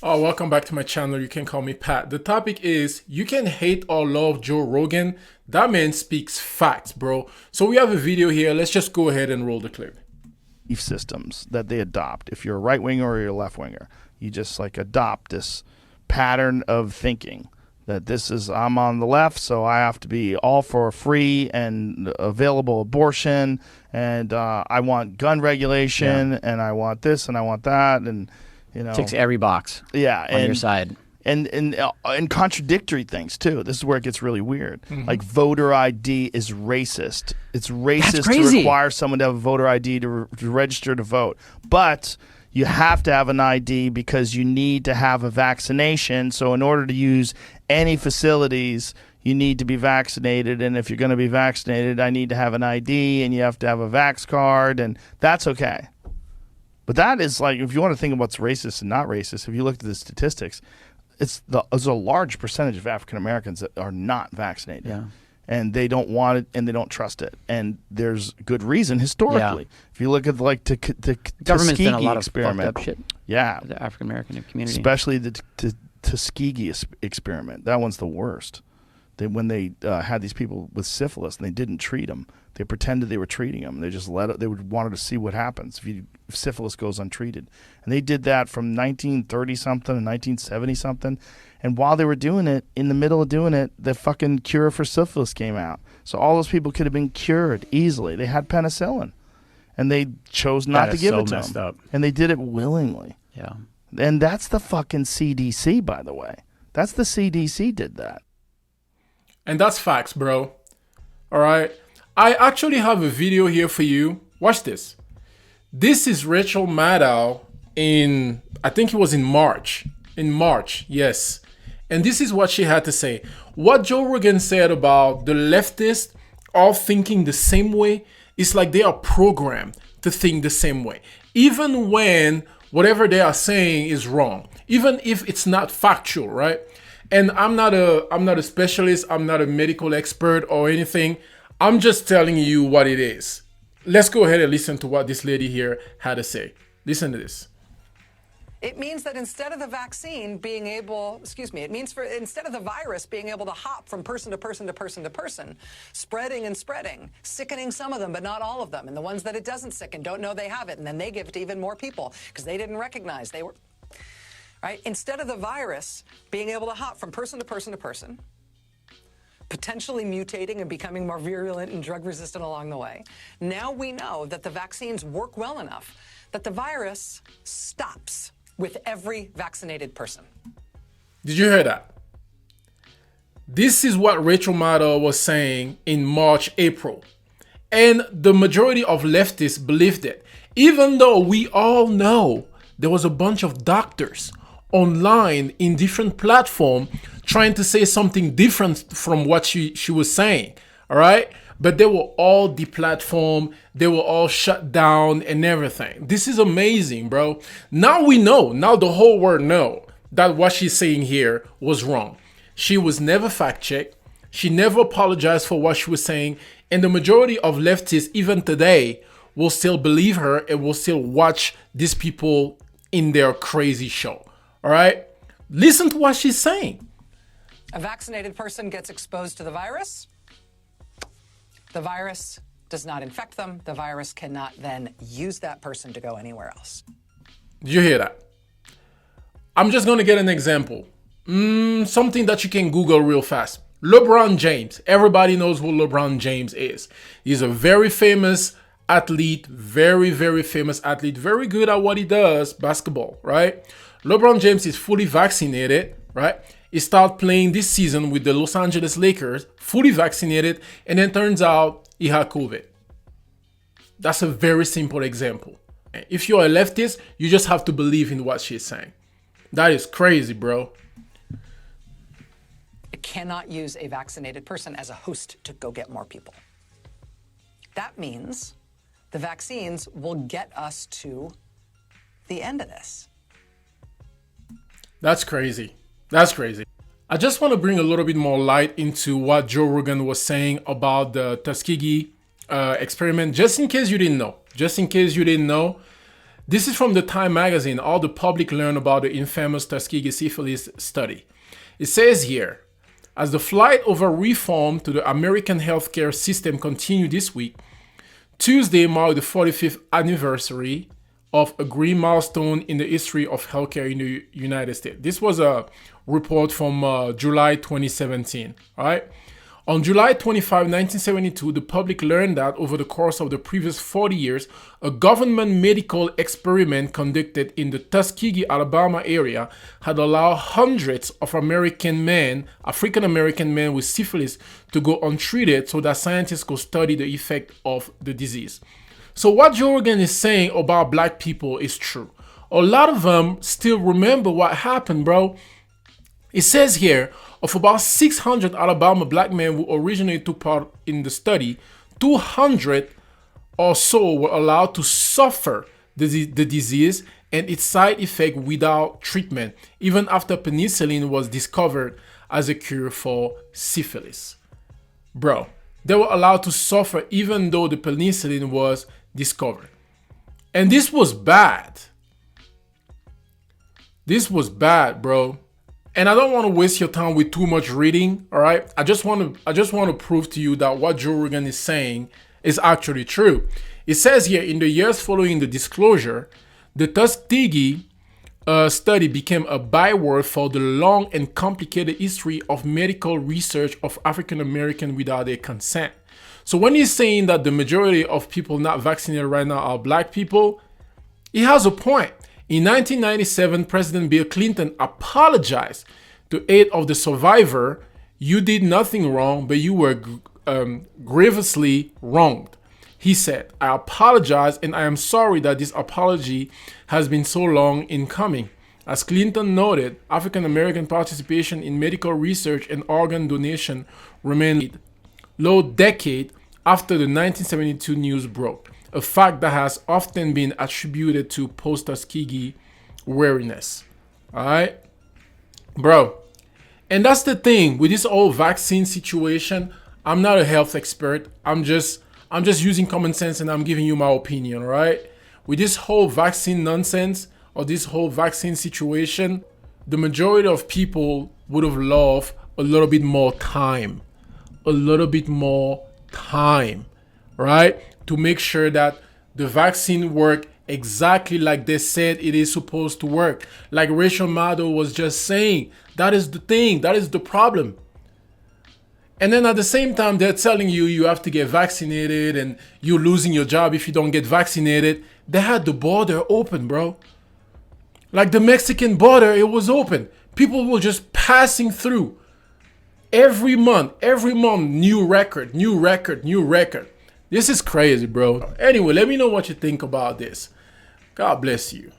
Oh, welcome back to my channel. You can call me Pat. The topic is you can hate or love Joe Rogan. That man speaks facts, bro. So we have a video here. Let's just go ahead and roll the clip. Belief systems that they adopt. If you're a right winger or you're a left winger, you just like adopt this pattern of thinking that this is I'm on the left, so I have to be all for free and available abortion, and I want gun regulation, and I want this and I want that, and ticks every box. Yeah, on your side. And contradictory things too. This is where it gets really weird. Like voter ID is racist. It's racist to require someone to have a voter ID to register to vote. But you have to have an ID because you need to have a vaccination. So in order to use any facilities, you need to be vaccinated. And if you're going to be vaccinated, I need to have an ID, and you have to have a vax card, and that's okay. But that is like, if you want to think of what's racist and not racist, if you look at the statistics, there's a large percentage of African Americans that are not vaccinated. Yeah. And they don't want it, and they don't trust it. And there's good reason historically. Yeah. If you look at like the government's done a lot experiment, of fucked up shit. Yeah, the African American community, especially the Tuskegee experiment. That one's the worst. When they had these people with syphilis and they didn't treat them, they pretended they were treating them. They just they wanted to see what happens if syphilis goes untreated. And they did that from 1930 something and 1970 something. And while they were doing it, in the middle of doing it, the fucking cure for syphilis came out. So all those people could have been cured easily. They had penicillin, and they chose not to give it to them. And they did it willingly. Yeah. And that's the fucking CDC, by the way. That's the CDC did that. And that's facts, bro. All right. I actually have a video here for you. Watch this. This is Rachel Maddow I think it was in March. In March, yes. And this is what she had to say. What Joe Rogan said about the leftists all thinking the same way, it's like they are programmed to think the same way. Even when whatever they are saying is wrong. Even if it's not factual, right? And I'm not a specialist, I'm not a medical expert or anything. I'm just telling you what it is. Let's go ahead and listen to what this lady here had to say. Listen to this. It means that instead of the vaccine being able, instead of the virus being able to hop from person to person to person to person, spreading and spreading, sickening some of them, but not all of them. And the ones that it doesn't sicken don't know they have it. And then they give it to even more people because they didn't recognize they were, right? Instead of the virus being able to hop from person to person to person, potentially mutating and becoming more virulent and drug resistant along the way, now we know that the vaccines work well enough that the virus stops with every vaccinated person. Did you hear that? This is what Rachel Maddow was saying in March, April. And the majority of leftists believed it. Even though we all know there was a bunch of doctors online in different platforms trying to say something different from what she was saying. All right? But they were all deplatformed, they were all shut down and everything. This is amazing, bro. Now we know, now the whole world know that what she's saying here was wrong. She was never fact-checked. She never apologized for what she was saying. And the majority of leftists, even today, will still believe her and will still watch these people in their crazy show. All right? Listen to what she's saying. A vaccinated person gets exposed to the virus. The virus does not infect them. The virus cannot then use that person to go anywhere else. Did you hear that? I'm just going to get an example. Something that you can Google real fast. LeBron James. Everybody knows who LeBron James is. He's a very famous athlete, very, very famous athlete, very good at what he does, basketball, right? LeBron James is fully vaccinated, right? He started playing this season with the Los Angeles Lakers, fully vaccinated, and then turns out he had COVID. That's a very simple example. If you're a leftist, you just have to believe in what she's saying. That is crazy, bro. It cannot use a vaccinated person as a host to go get more people. That means the vaccines will get us to the end of this. That's crazy. That's crazy. I just want to bring a little bit more light into what Joe Rogan was saying about the Tuskegee experiment, just in case you didn't know. This is from the Time magazine. All the public learned about the infamous Tuskegee syphilis study. It says here, as the flight over reform to the American healthcare system continued this week, Tuesday marked the 45th anniversary of a great milestone in the history of healthcare in the United States. This was a report from July 2017, all right? On July 25, 1972, the public learned that over the course of the previous 40 years, a government medical experiment conducted in the Tuskegee, Alabama area had allowed hundreds of African American men with syphilis to go untreated so that scientists could study the effect of the disease. So what Joe Rogan is saying about black people is true. A lot of them still remember what happened, bro. It says here, of about 600 Alabama black men who originally took part in the study, 200 or so were allowed to suffer the disease and its side effect without treatment, even after penicillin was discovered as a cure for syphilis. Bro, they were allowed to suffer even though the penicillin was discovered. And this was bad. This was bad, bro. And I don't want to waste your time with too much reading, all right? I just want to prove to you that what Joe Rogan is saying is actually true. It says here, in the years following the disclosure, the Tuskegee study became a byword for the long and complicated history of medical research of African Americans without their consent. So when he's saying that the majority of people not vaccinated right now are black people, he has a point. In 1997, President Bill Clinton apologized to 8 of the survivors. You did nothing wrong, but you were grievously wronged. He said, I apologize and I am sorry that this apology has been so long in coming. As Clinton noted, African American participation in medical research and organ donation remained low decade after the 1972 news broke, a fact that has often been attributed to post-Tuskegee wariness. All right, bro. And that's the thing with this whole vaccine situation. I'm not a health expert. I'm just using common sense and I'm giving you my opinion, right? With this whole vaccine nonsense or this whole vaccine situation, the majority of people would have loved a little bit more time. A little bit more time, right? To make sure that the vaccine work exactly like they said it is supposed to work. Like Rachel Maddow was just saying, that is the thing, that is the problem. And then at the same time, they're telling you you have to get vaccinated and you're losing your job if you don't get vaccinated. They had the border open, bro. Like the Mexican border, it was open. People were just passing through. Every month, new record. This is crazy, bro. Anyway, let me know what you think about this. God bless you.